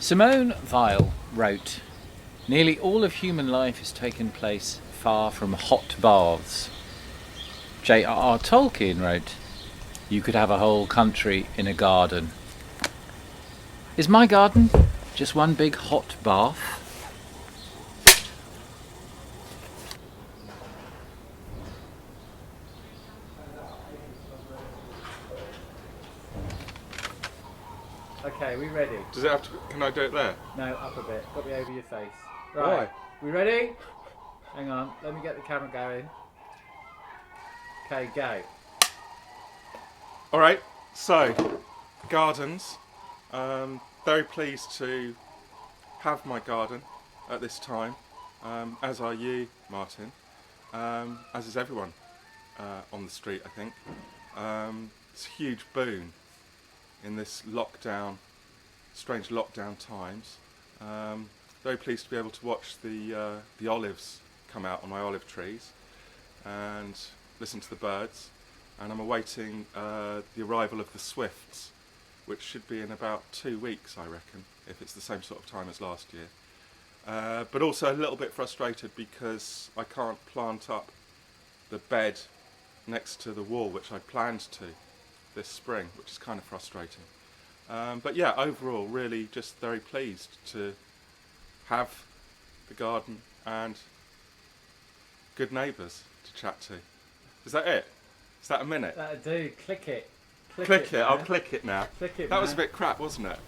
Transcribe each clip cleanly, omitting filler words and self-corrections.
Simone Weil wrote, "Nearly all of human life has taken place far from hot baths." J.R.R. Tolkien wrote, "You could have a whole country in a garden." Is my garden just one big hot bath? Okay, we ready? Does it have to? Can I do it there? No, up a bit. Got to be over your face. Right. We ready? Hang on, let me get the camera going. Okay, go. Alright, so, gardens. Very pleased to have my garden at this time, as are you, Martin, as is everyone on the street, I think. It's a huge boon in this lockdown, strange lockdown times. Very pleased to be able to watch the olives come out on my olive trees and listen to the birds, and I'm awaiting the arrival of the swifts, which should be in about 2 weeks, I reckon, if it's the same sort of time as last year. But also a little bit frustrated because I can't plant up the bed next to the wall, which I planned to this spring, which is kind of frustrating. But yeah, overall, really just very pleased to have the garden and good neighbours to chat to. Is that it? Is that a minute? That'll do. Click it. Click it. I'll click it now. Click it. That was a bit crap, wasn't it?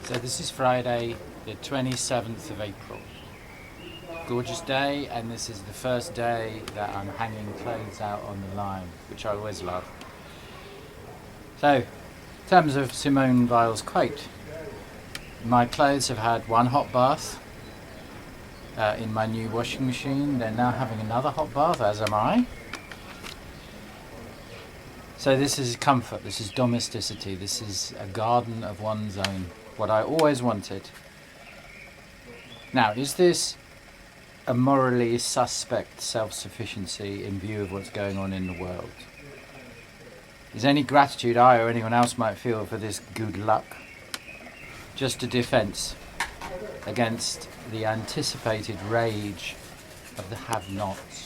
So this is Friday, the 27th of April. Gorgeous day, and this is the first day that I'm hanging clothes out on the line, which I always love. So, in terms of Simone Weil's quote, my clothes have had one hot bath in my new washing machine. They're now having another hot bath, as am I. So this is comfort, this is domesticity, this is a garden of one's own. What I always wanted. Now, is this a morally suspect self-sufficiency in view of what's going on in the world? Is any gratitude I or anyone else might feel for this good luck just a defence against the anticipated rage of the have-nots?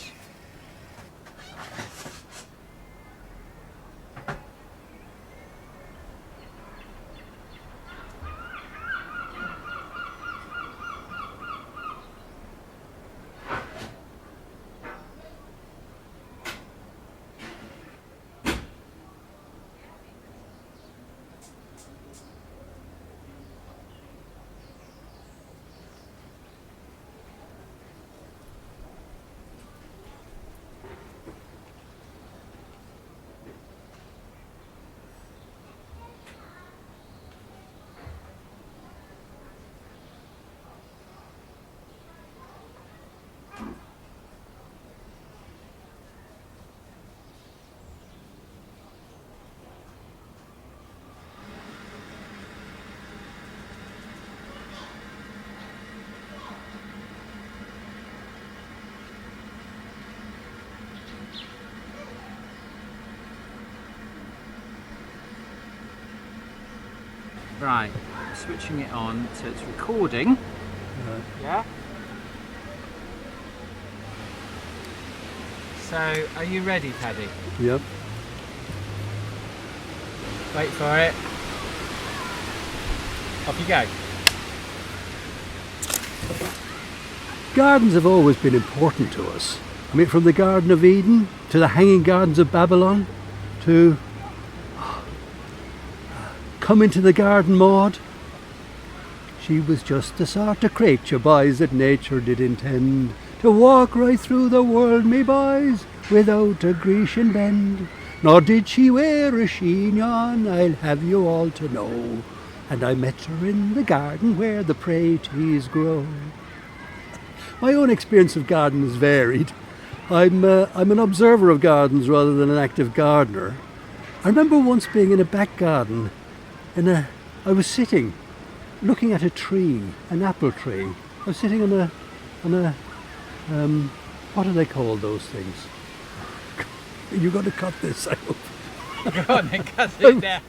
Right, switching it on so it's recording. Yeah. So, are you ready, Paddy? Yep. Wait for it. Off you go. Gardens have always been important to us. I mean, from the Garden of Eden to the Hanging Gardens of Babylon to Come Into the Garden, Maud. She was just the sort of creature, boys, that nature did intend to walk right through the world, me boys, without a Grecian bend. Nor did she wear a chignon, I'll have you all to know. And I met her in the garden where the praties grow. My own experience of gardens varied. I'm an observer of gardens rather than an active gardener. I remember once being in a back garden. I was sitting, looking at a tree, an apple tree. I was sitting on a what do they call those things? You've got to cut this, I hope. Go on then, cut it down.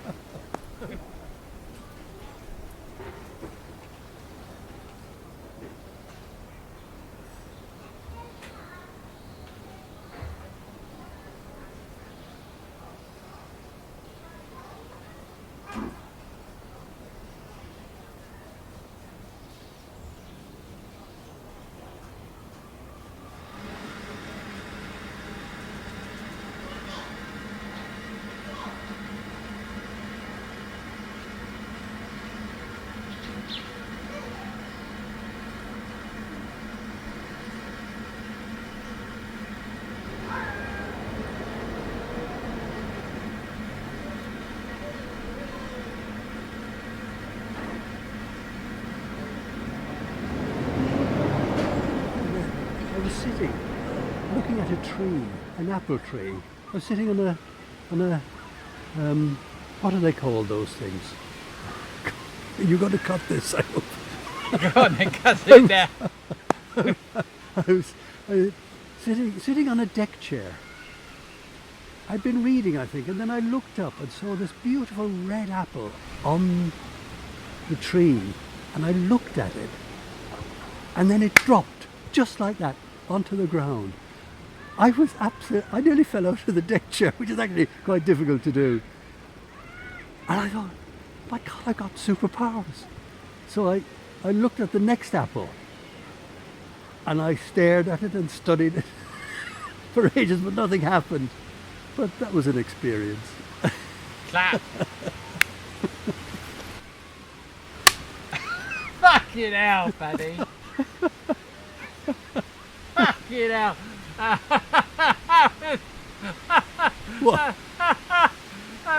Sitting, looking at a tree, an apple tree. I was sitting on a what do they call those things? You've got to cut this, I hope. Go on then, cut it down. I was sitting on a deck chair. I'd been reading, I think, and then I looked up and saw this beautiful red apple on the tree, and I looked at it, and then it dropped just like that onto the ground. I nearly fell out of the deck chair, which is actually quite difficult to do. And I thought, my God, I got superpowers. So I looked at the next apple, and I stared at it and studied it for ages, but nothing happened. But that was an experience. Clap. Fucking hell, Paddy. Fucking hell. What?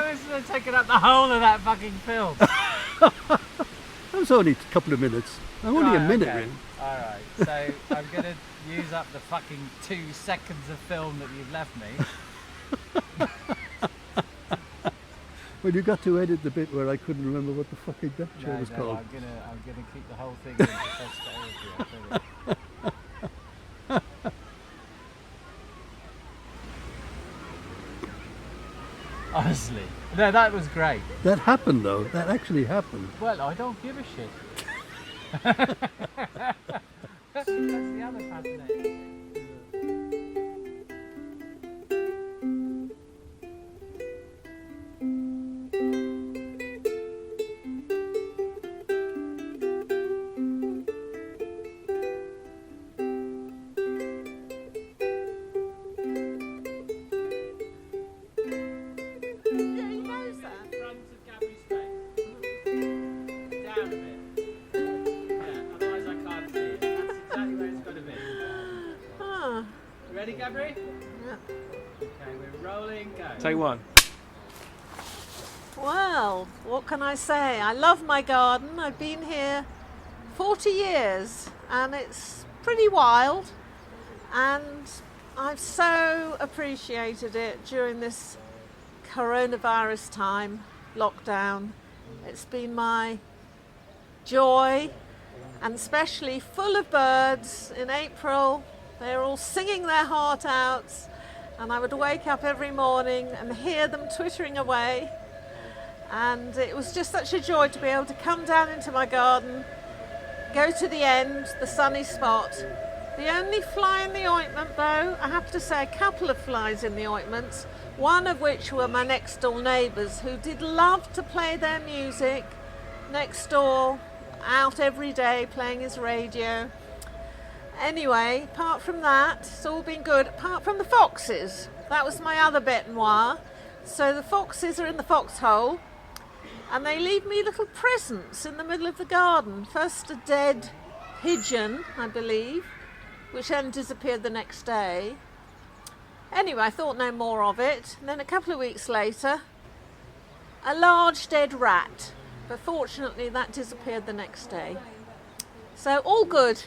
This is taking up the whole of that fucking film. That was only a couple of minutes. I'm only a minute okay. in. Alright, so I'm going to use up the fucking 2 seconds of film that you've left me. Well, you got to edit the bit where I couldn't remember what the fucking deck chair was called. I'm gonna keep the whole thing in posterity, I tell you. Honestly, no, that was great. That happened though. That actually happened. Well, I don't give a shit. That's the other fascinating. Ready, Gabri? Yeah. Okay, we're rolling, go. Take one. Well, what can I say? I love my garden. I've been here 40 years and it's pretty wild, and I've so appreciated it during this coronavirus time, lockdown. It's been my joy, and especially full of birds in April. They're all singing their heart out, and I would wake up every morning and hear them twittering away. And it was just such a joy to be able to come down into my garden, go to the end, the sunny spot. The only fly in the ointment, though, I have to say a couple of flies in the ointment, one of which were my next door neighbours, who did love to play their music next door, out every day playing his radio. Anyway, apart from that, it's all been good, apart from the foxes. That was my other bête noire. So the foxes are in the foxhole, and they leave me little presents in the middle of the garden. First a dead pigeon, I believe, which then disappeared the next day. Anyway, I thought no more of it. And then a couple of weeks later, a large dead rat. But fortunately, that disappeared the next day. So all good.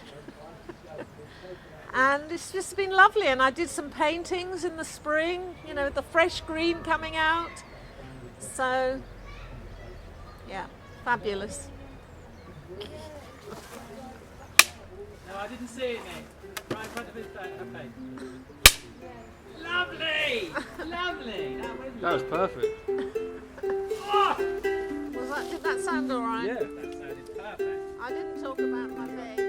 And it's just been lovely. And I did some paintings in the spring, you know, the fresh green coming out. So, yeah, fabulous. No, I didn't see it, Nick. Right in front of his face. Okay. Lovely! Lovely! That was perfect. Did that sound all right? Yeah, that sounded perfect. I didn't talk about my veg.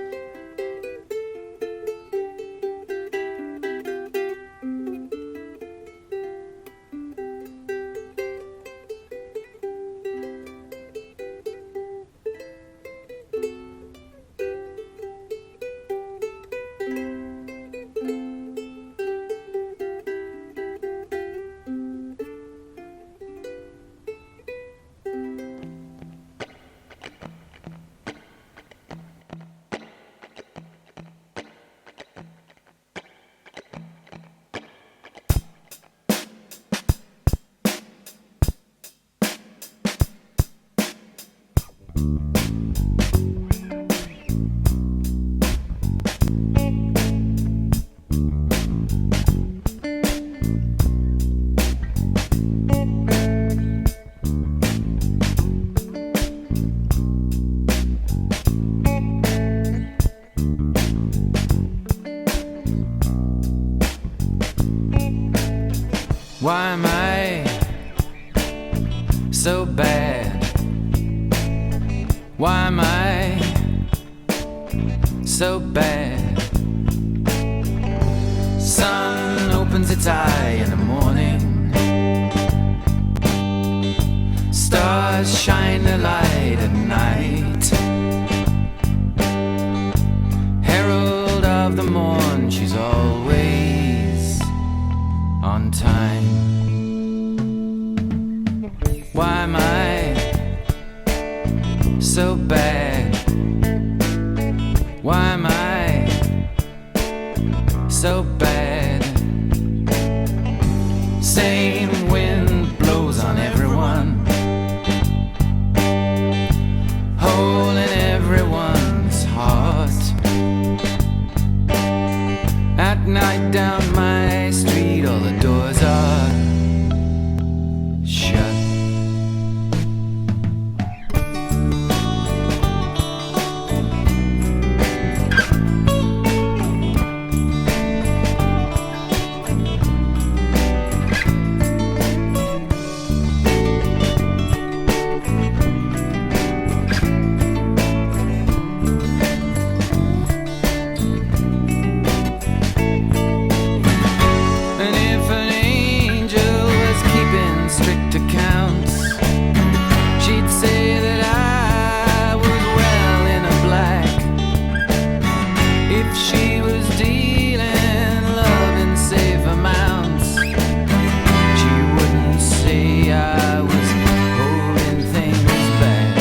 Why am I so bad? Why am I so bad? Sun opens its eye in the morning, stars shine their light at night. Herald of the morn, she's always on time. Why am I so bad? Why am I so bad? Same wind blows on everyone, hole in everyone's heart. At night down my street, all the doors are shut. And if an angel was keeping strict accounts, she'd say that I was well in a black. If she was dealing love in safe amounts, she wouldn't say I was holding things back.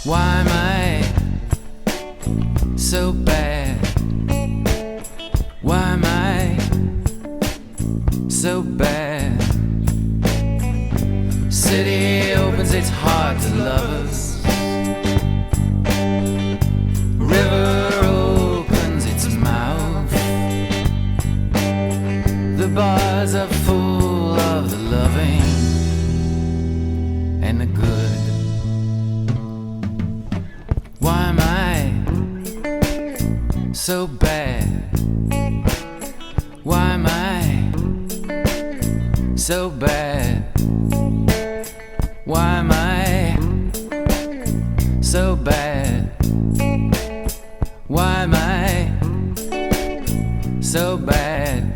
Why am I so bad? Why am I so bad? City opens its heart to lovers, river opens its mouth. The bars are full of the loving and the good. Why am I so bad? Why am I so bad? Why am I so bad? Why am I so bad?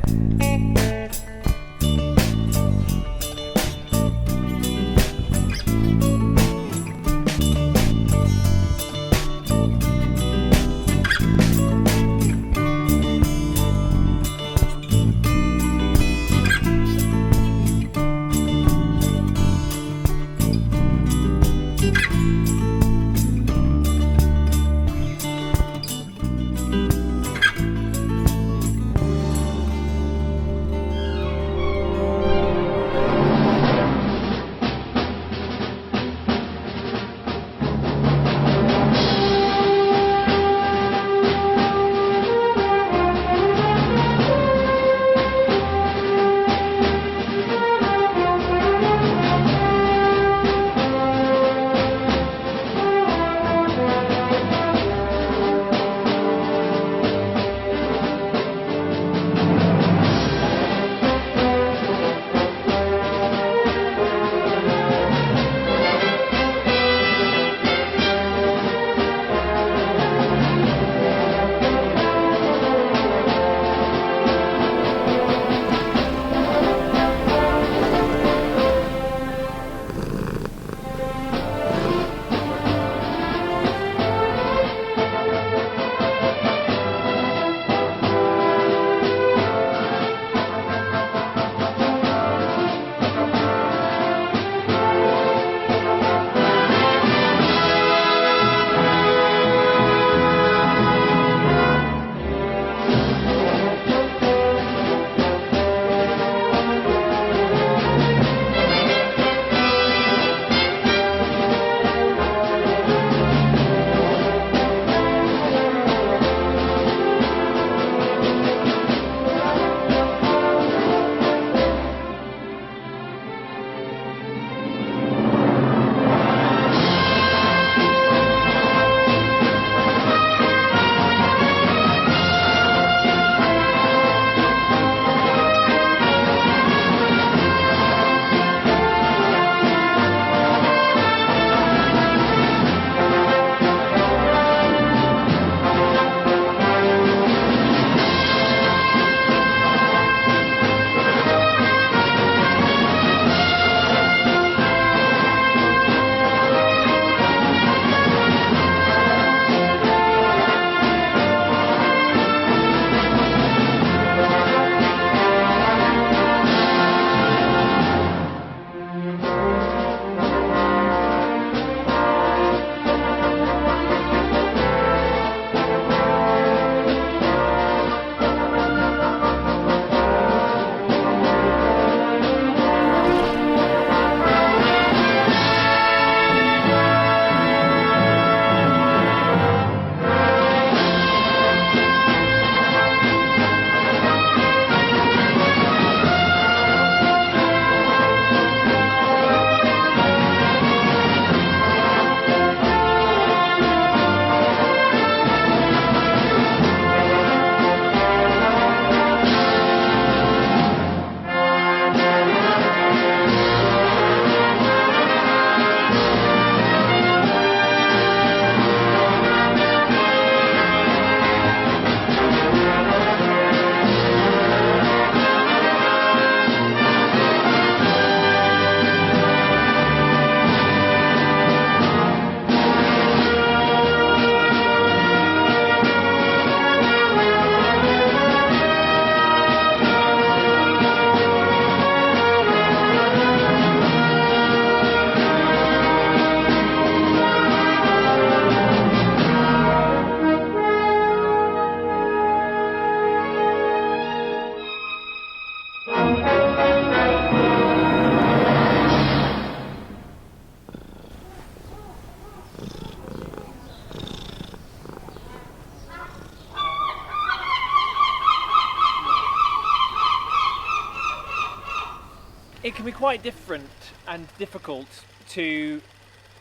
can be quite different and difficult to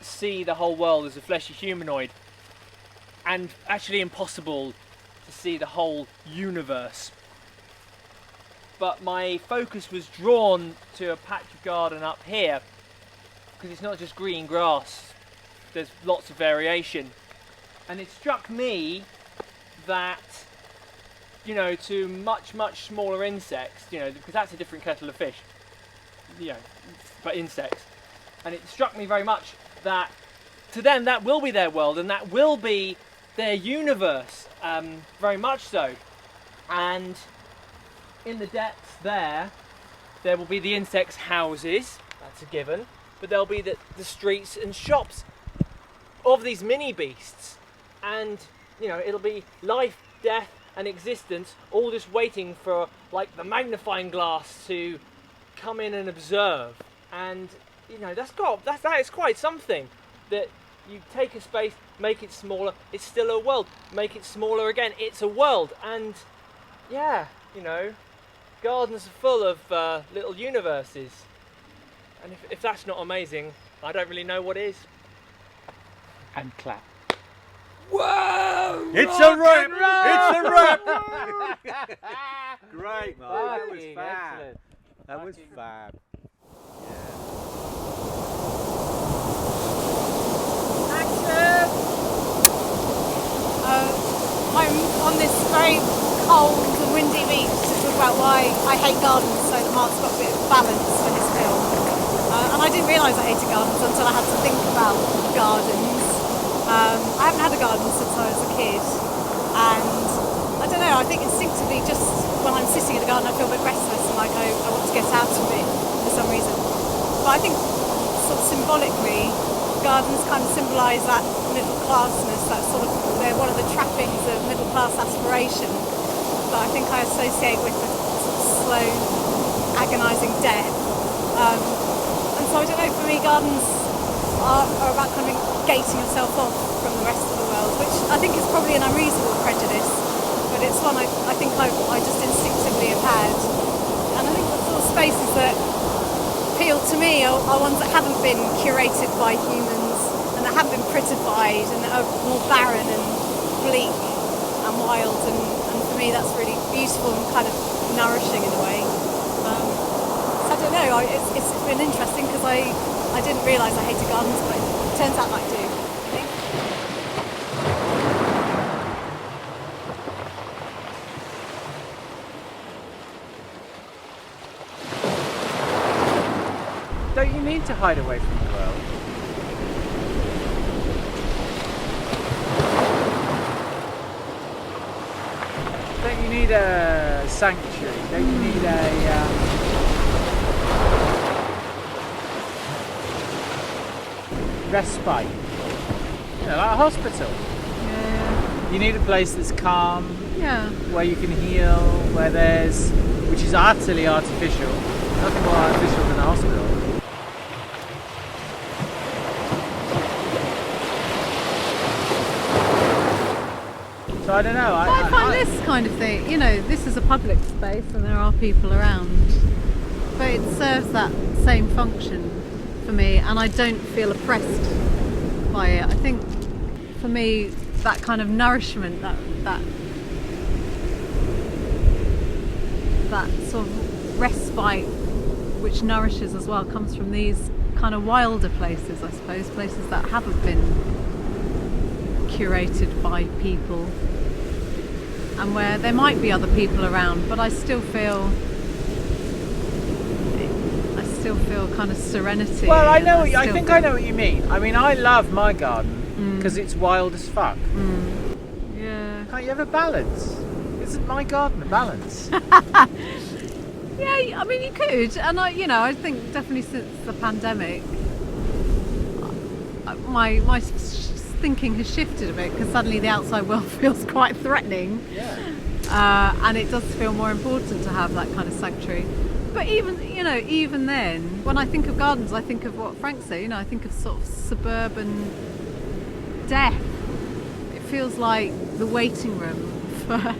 see the whole world as a fleshy humanoid, and actually impossible to see the whole universe. But my focus was drawn to a patch of garden up here, because it's not just green grass, there's lots of variation. And it struck me that, you know, to much smaller insects, you know, because that's a different kettle of fish, you know, but insects. And it struck me very much that to them that will be their world and that will be their universe, very much so. And in the depths there will be the insects' houses, that's a given, but there'll be the streets and shops of these mini beasts. And, you know, it'll be life, death and existence all just waiting for, like, the magnifying glass to come in and observe. And, you know, that is quite something. That you take a space, make it smaller, it's still a world. Make it smaller again, it's a world. And, yeah, you know, gardens are full of little universes. And if that's not amazing, I don't really know what is. And clap. Whoa! It's a rap! It's a rap! Great, Mark. That was fab. Excellent. That was fab. I'm on this very cold and windy beach to talk about why I hate gardens, so that Mark's got a bit of balance for his film. And I didn't realise I hated gardens until I had to think about gardens. I haven't had a garden since I was a kid, and I don't know, I think instinctively just when I'm sitting in a garden I feel a bit restless and like I want to get out of it for some reason. But I think sort of symbolically gardens kind of symbolise that middle classness, that sort of, they're one of the trappings of middle class aspiration that I think I associate with the sort of slow, agonising death. And so I don't know, for me gardens are about kind of gating yourself off from the rest of the world, which I think is probably an unreasonable prejudice, but it's one I think I just instinctively have had. And I think the sort of spaces that appeal to me are ones that haven't been curated by humans and that haven't been prettified and that are more barren and bleak and wild, and for me that's really beautiful and kind of nourishing in a way. So I don't know, it's been interesting because I didn't realise I hated gardens, but it turns out I do. I think. Don't you need to hide away from the world? Don't you need a sanctuary? Don't you need a respite? You know, like a hospital. Yeah. You need a place that's calm, Yeah. where you can heal, which is utterly artificial. Nothing more artificial than a hospital. So I don't know. I find this kind of thing, you know, this is a public space and there are people around, but it serves that same function for me and I don't feel oppressed by it. I think for me that kind of nourishment, that sort of respite which nourishes as well comes from these kind of wilder places, I suppose, places that haven't been curated by people and where there might be other people around, but I still feel kind of serenity. Well, I know. I think I know what you mean. I mean, I love my garden because it's wild as fuck. Yeah. Can't you have a balance? Isn't my garden a balance? Yeah, I mean you could, and I think definitely since the pandemic, my thinking has shifted a bit because suddenly the outside world feels quite threatening. Yeah. And it does feel more important to have that kind of sanctuary. But even then, when I think of gardens, I think of what Frank said. I think of sort of suburban death. It feels like the waiting room for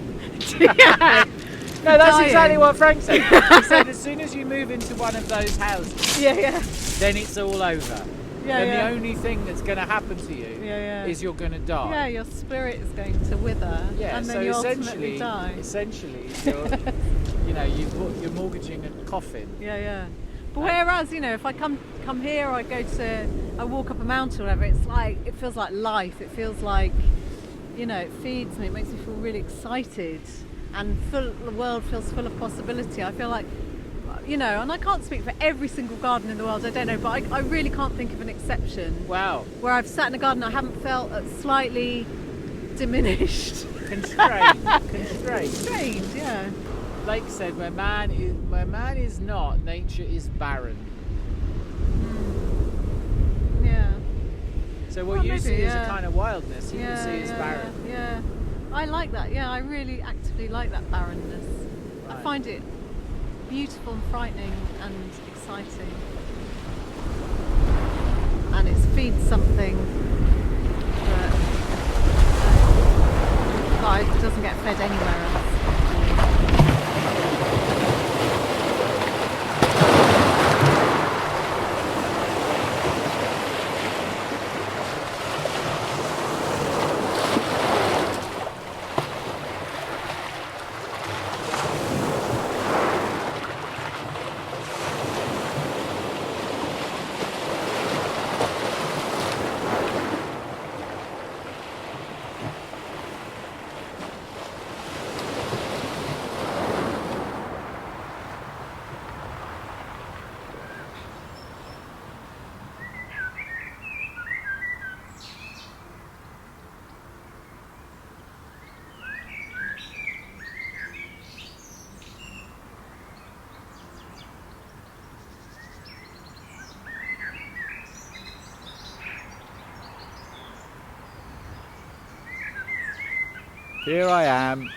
No, that's dying. exactly what Frank said. He said as soon as you move into one of those houses, Yeah, yeah, then it's all over. yeah, Then yeah. the only thing that's going to happen to you Yeah, yeah. is you're going to die. Yeah, your spirit is going to wither, Yeah, and then so you ultimately essentially, die. you're mortgaging a coffin. Yeah, yeah. But whereas, if I come here, or I walk up a mountain or whatever, it feels like life. It feels like, it feeds me. It makes me feel really excited, and the world feels full of possibility. I feel like, and I can't speak for every single garden in the world. I don't know, but I really can't think of an exception. Wow. Where I've sat in a garden, I haven't felt slightly diminished. Constrained. Strange, yeah. Blake said, where man is not, nature is barren. Yeah. So what Well, you maybe, see is a yeah. kind of wildness, you Yeah, can see is yeah, barren. Yeah, I like that. Yeah, I really actively like that barrenness. I Right. find it beautiful and frightening and exciting, and it feeds something that doesn't get fed anywhere else. Here I am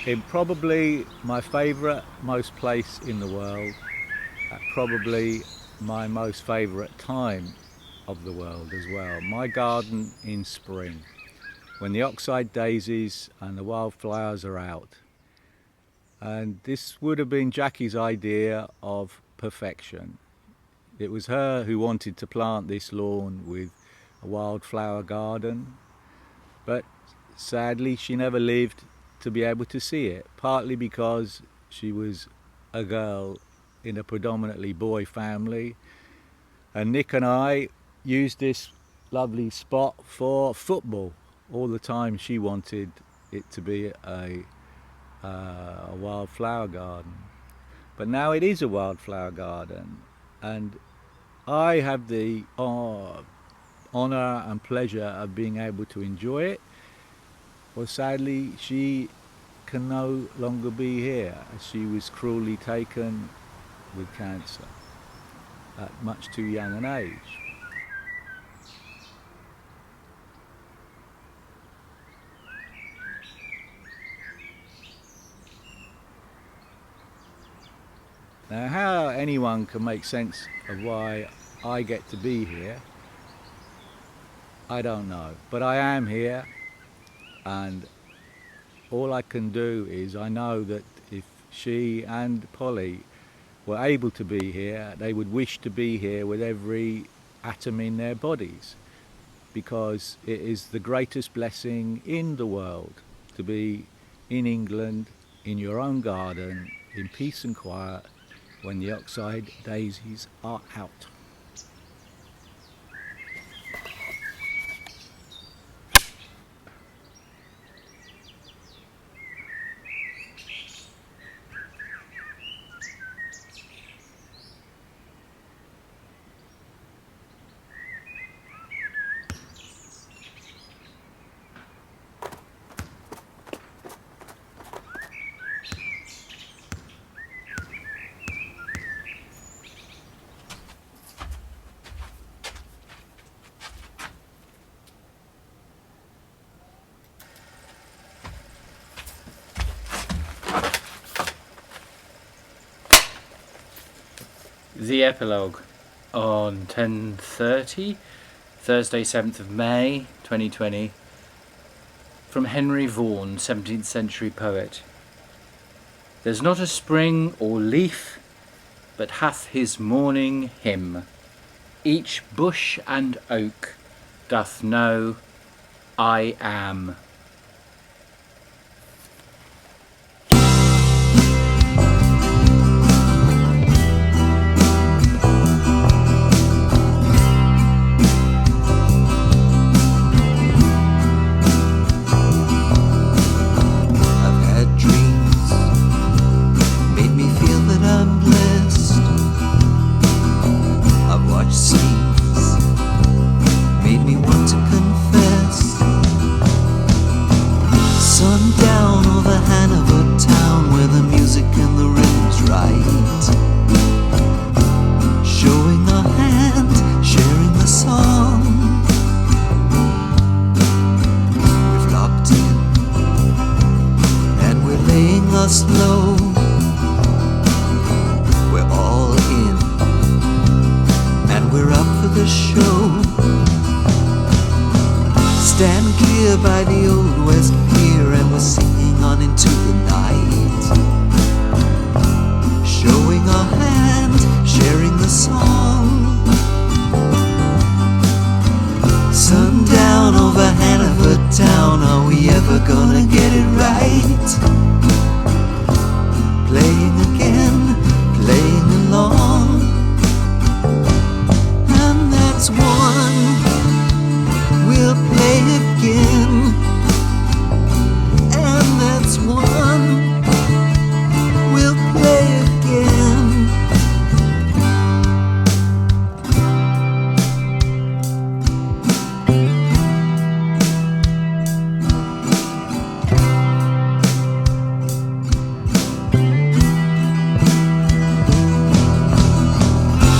in probably my favourite most place in the world, at probably my most favourite time of the world as well. My garden in spring, when the oxide daisies and the wildflowers are out. And this would have been Jackie's idea of perfection. It was her who wanted to plant this lawn with a wildflower garden, but sadly she never lived to be able to see it, partly because she was a girl in a predominantly boy family, and Nick and I used this lovely spot for football all the time. She wanted it to be a wildflower garden, but now it is a wildflower garden, and I have the honour and pleasure of being able to enjoy it. Well, sadly, she can no longer be here, as she was cruelly taken with cancer at much too young an age. Now, how anyone can make sense of why I get to be here, I don't know. But I am here, and all I can do is, I know that if she and Polly were able to be here, they would wish to be here with every atom in their bodies, because it is the greatest blessing in the world to be in England, in your own garden, in peace and quiet, when the oxide daisies are out. The epilogue on 10:30, Thursday 7th of May 2020, from Henry Vaughan, 17th century poet. There's not a spring or leaf but hath his morning hymn. Each bush and oak doth know I am. Slow, we're all in, and we're up for the show. Stand clear by the old West Pier, and we're singing on into the night, showing our hand, sharing the song. Sundown over Hanover town, are we ever gonna get it right? Playing again, playing along, and that's one. We'll play again, and that's one. We'll play again.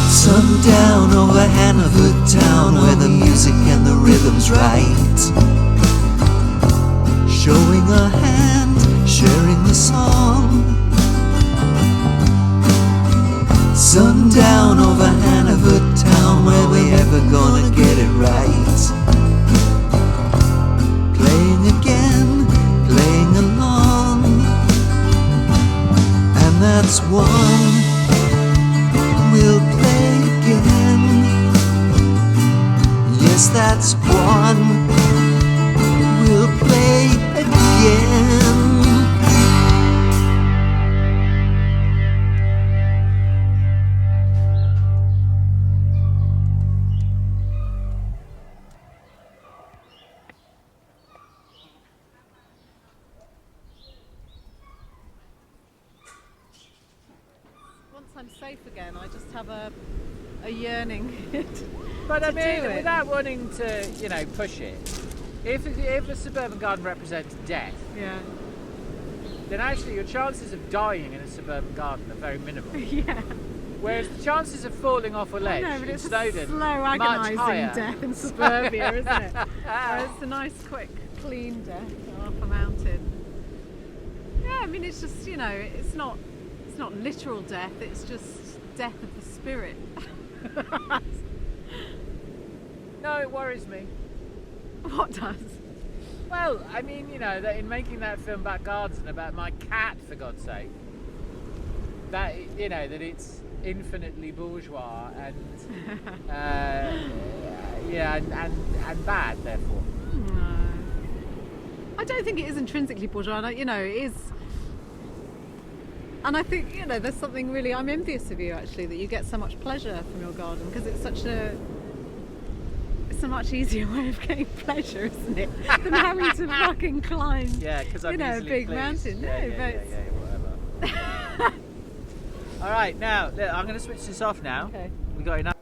Sundown over Hanover town, where the music and the rhythm's right. Showing a hand, sharing the song. Sundown over Hanover town, where we ever gonna get it right? Playing again, playing along, and that's one. We'll play again. Yes, that's one. We'll play again. Once I'm safe again, I just have a yearning. But I to mean, do it. without wanting to, push it, if a suburban garden represents death, Yeah. then actually your chances of dying in a suburban garden are very minimal. Yeah. Whereas the chances of falling off a ledge No, but in it's a Snowdon slow, much agonising higher. death in suburbia, isn't it? Whereas it's a nice, quick, clean death off a mountain. Yeah, I mean, it's just, it's not literal death. It's just death of the spirit. No, it worries me. What does? Well, I mean, that in making that film about gardens and about my cat, for God's sake, that that it's infinitely bourgeois and and bad, therefore. No. I don't think it is intrinsically bourgeois. It is. And I think, there's something really, I'm envious of you actually, that you get so much pleasure from your garden, because it's a much easier way of getting pleasure, isn't it? Than having to fucking climb, Yeah, because I'm a easily big pleased. mountain. Whatever. All right, now look, I'm going to switch this off now. Okay. We got enough.